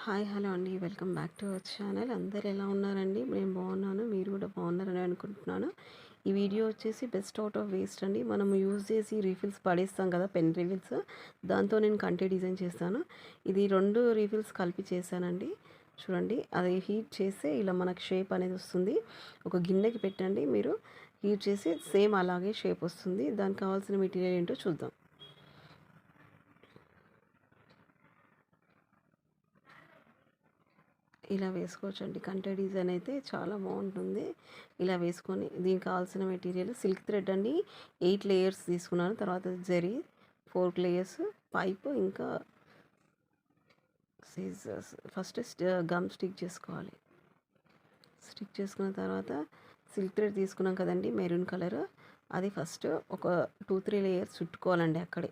Hi hello అండి, welcome back to our channel. అందరు ఎలా ఉన్నారండి? నేను బాగున్నాను, మీరు కూడా బాగున్నారని అనుకుంటున్నాను. ఈ వీడియో వచ్చేసి బెస్ట్ అవుట్ ఆఫ్ వేస్ట్ అండి. మనం యూజ్ చేసి రీఫిల్స్ పడేస్తాం కదా, పెన్ రీఫిల్స్, దాంతో నేను కంటే డిజైన్ చేస్తాను. ఇది 2 రీఫిల్స్ కలిపి చేశానండి. చూడండి, అది హీట్ చేస్తే ఇలా మనకు షేప్ అనేది వస్తుంది. ఒక గిన్నెకి పెట్టండి, మీరు హీట్ చేసి సేమ్ అలాగే షేప్ వస్తుంది. దానికి కావాల్సిన మెటీరియల్ ఏంటో చూద్దాం. ఇలా వేసుకోవచ్చండి. కంటే డిజైన్ అయితే చాలా బాగుంటుంది. ఇలా వేసుకొని దీనికి కావాల్సిన మెటీరియల్ సిల్క్ థ్రెడ్ అండి. 8 లేయర్స్ తీసుకున్నాను. తర్వాత జరీ 4 లేయర్స్, పైపు, ఇంకా సీజర్స్. ఫస్ట్ గమ్ స్టిక్ చేసుకోవాలి. స్టిక్ చేసుకున్న తర్వాత సిల్క్ థ్రెడ్ తీసుకున్నాం కదండి, మెరూన్ కలర్. అది ఫస్ట్ ఒక 2-3 లేయర్స్ చుట్టుకోవాలండి. అక్కడే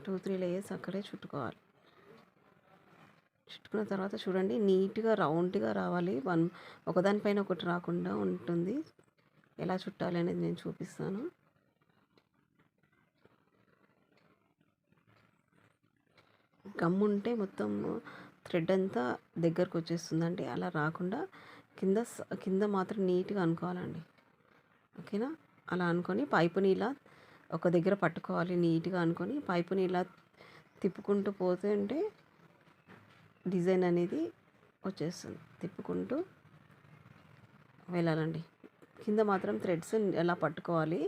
2-3 లేయర్స్ అక్కడే చుట్టుకోవాలి. చుట్టుకున్న తర్వాత చూడండి, నీట్గా రౌండ్గా రావాలి. ఒకదానిపైన ఒకటి రాకుండా ఉంటుంది. ఎలా చుట్టాలి అనేది నేను చూపిస్తాను. గమ్ ఉంటే మొత్తం థ్రెడ్ అంతా దగ్గరకు వచ్చేస్తుందండి. అలా రాకుండా కింద మాత్రం నీట్గా అనుకోవాలండి. ఓకేనా? అలా అనుకొని పైపుని ఇలా ఒక దగ్గర పట్టుకోవాలి. నీట్గా అనుకొని పైపుని ఇలా తిప్పుకుంటూ పోతుంటే డిజైన్ అనేది వచ్చేస్తుంది. తిప్పుకుంటూ వెళ్ళాలండి. కింద మాత్రం థ్రెడ్స్ ఎలా పట్టుకోవాలి,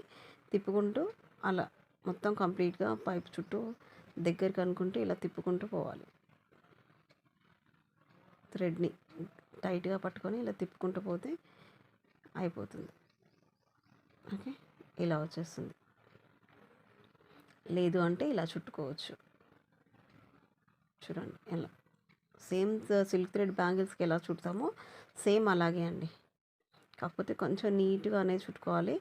తిప్పుకుంటూ అలా మొత్తం కంప్లీట్గా పైప్ చుట్టూ దగ్గరికి అనుకుంటూ ఇలా తిప్పుకుంటూ పోవాలి. థ్రెడ్ని టైట్గా పట్టుకొని ఇలా తిప్పుకుంటూ పోతే అయిపోతుంది. ఓకే, ఇలా వచ్చేస్తుంది. లేదు అంటే ఇలా చుట్టుకోవచ్చు. చూడండి, ఎలా సేమ్ సిల్క్ థ్రెడ్ బ్యాంగిల్స్కి ఎలా చుడతామో సేమ్ అలాగే అండి. కాకపోతే కొంచెం నీట్గా అనేది చుట్టుకోవాలి.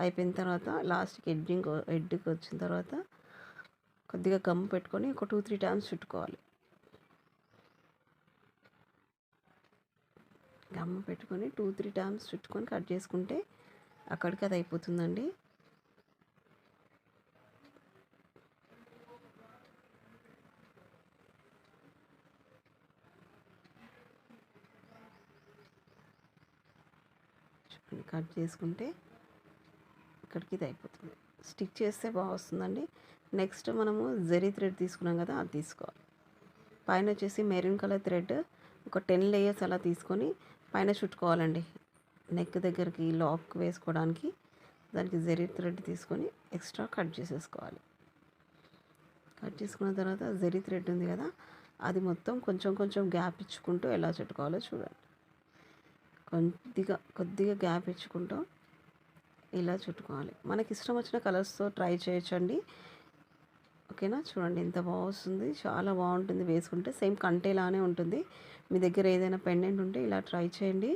అయిపోయిన తర్వాత లాస్ట్కి ఎడ్జ్కి వచ్చిన తర్వాత కొద్దిగా గమ్ పెట్టుకొని ఒక 2-3 టైమ్స్ చుట్టుకోవాలి. గమ్ పెట్టుకొని 2-3 టైమ్స్ చుట్టుకొని కట్ చేసుకుంటే అక్కడికి అది అయిపోతుందండి. కట్ చేసుకుంటే ఇక్కడికి ఇది అయిపోతుంది. స్టిక్ చేస్తే బాగా వస్తుందండి. నెక్స్ట్ మనము జరీ థ్రెడ్ తీసుకున్నాం కదా, అది తీసుకోవాలి. పైన వచ్చేసి మెరూన్ కలర్ థ్రెడ్ ఒక 10 లేయర్స్ అలా తీసుకొని పైన చుట్టుకోవాలండి. నెక్ దగ్గరికి లాక్ వేసుకోవడానికి దానికి జరీ థ్రెడ్ తీసుకొని ఎక్స్ట్రా కట్ చేసేసుకోవాలి. కట్ చేసుకున్న తర్వాత జరీ థ్రెడ్ ఉంది కదా, అది మొత్తం కొంచెం కొంచెం గ్యాప్ ఇచ్చుకుంటూ ఎలా చుట్టుకోవాలో చూడండి. కొద్దిగా గ్యాప్ ఇచ్చుకుంటూ ఇలా చుట్టుకోవాలి. మనకి ఇష్టం వచ్చిన కలర్స్తో ట్రై చేయొచ్చండి. ఓకేనా? చూడండి ఎంత బాగా వస్తుంది. చాలా బాగుంటుంది వేసుకుంటే. సేమ్ కంటేలానే ఉంటుంది. మీ దగ్గర ఏదైనా పెండెంట్ ఉంటే ఇలా ట్రై చేయండి,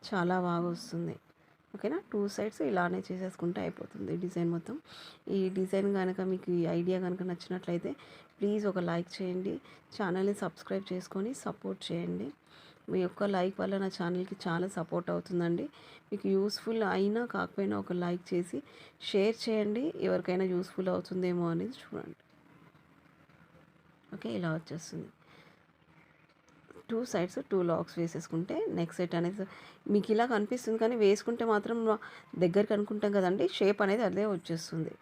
చాలా బాగా వస్తుంది. ఓకేనా? 2 సైడ్స్ ఇలానే చేసేసుకుంటే అయిపోతుంది డిజైన్ మొత్తం. ఈ డిజైన్ కనుక మీకు ఈ ఐడియా కనుక నచ్చినట్లయితే ప్లీజ్ ఒక లైక్ చేయండి. ఛానల్ని సబ్స్క్రైబ్ చేసుకొని సపోర్ట్ చేయండి. మీ యొక్క లైక్ వల్ల నా ఛానల్కి చాలా సపోర్ట్ అవుతుందండి. మీకు యూస్ఫుల్ అయినా కాకపోయినా ఒక లైక్ చేసి షేర్ చేయండి. ఎవరికైనా యూస్ఫుల్ అవుతుందేమో అనేది చూడండి. ఓకే, ఇలా వచ్చేస్తుంది. 2 సైడ్స్ 2 లాక్స్ వేసేసుకుంటే నెక్స్ట్ సెట్ అనేది మీకు ఇలా కనిపిస్తుంది, కానీ వేసుకుంటే మాత్రం దగ్గరికి అనుకుంటాం కదండి, షేప్ అనేది అదే వచ్చేస్తుంది.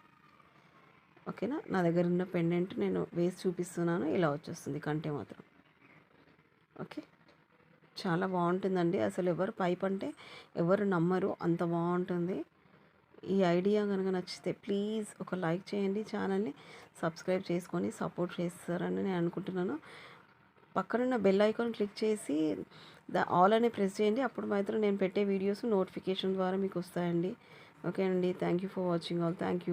ఓకేనా? నా దగ్గర ఉన్న పెండెంట్ నేను వేసి చూపిస్తున్నాను. ఇలా వచ్చేస్తుంది కంటే మాత్రం. ఓకే, చాలా బాగుంటుందండి. అసలు ఎవరు పైప్ అంటే ఎవరు నమ్మరు, అంత బాగుంటుంది. ఈ ఐడియా కనుక నచ్చితే ప్లీజ్ ఒక లైక్ చేయండి. ఛానల్ని సబ్స్క్రైబ్ చేసుకొని సపోర్ట్ చేస్తారని నేను అనుకుంటున్నాను. పక్కనున్న బెల్ ఐకాన్ క్లిక్ చేసి ఆల్ అని ప్రెస్ చేయండి. అప్పుడు మాత్రం నేను పెట్టే వీడియోస్ నోటిఫికేషన్ ద్వారా మీకు వస్తాయండి. ఓకే అండి, thank you for watching all. Thank you.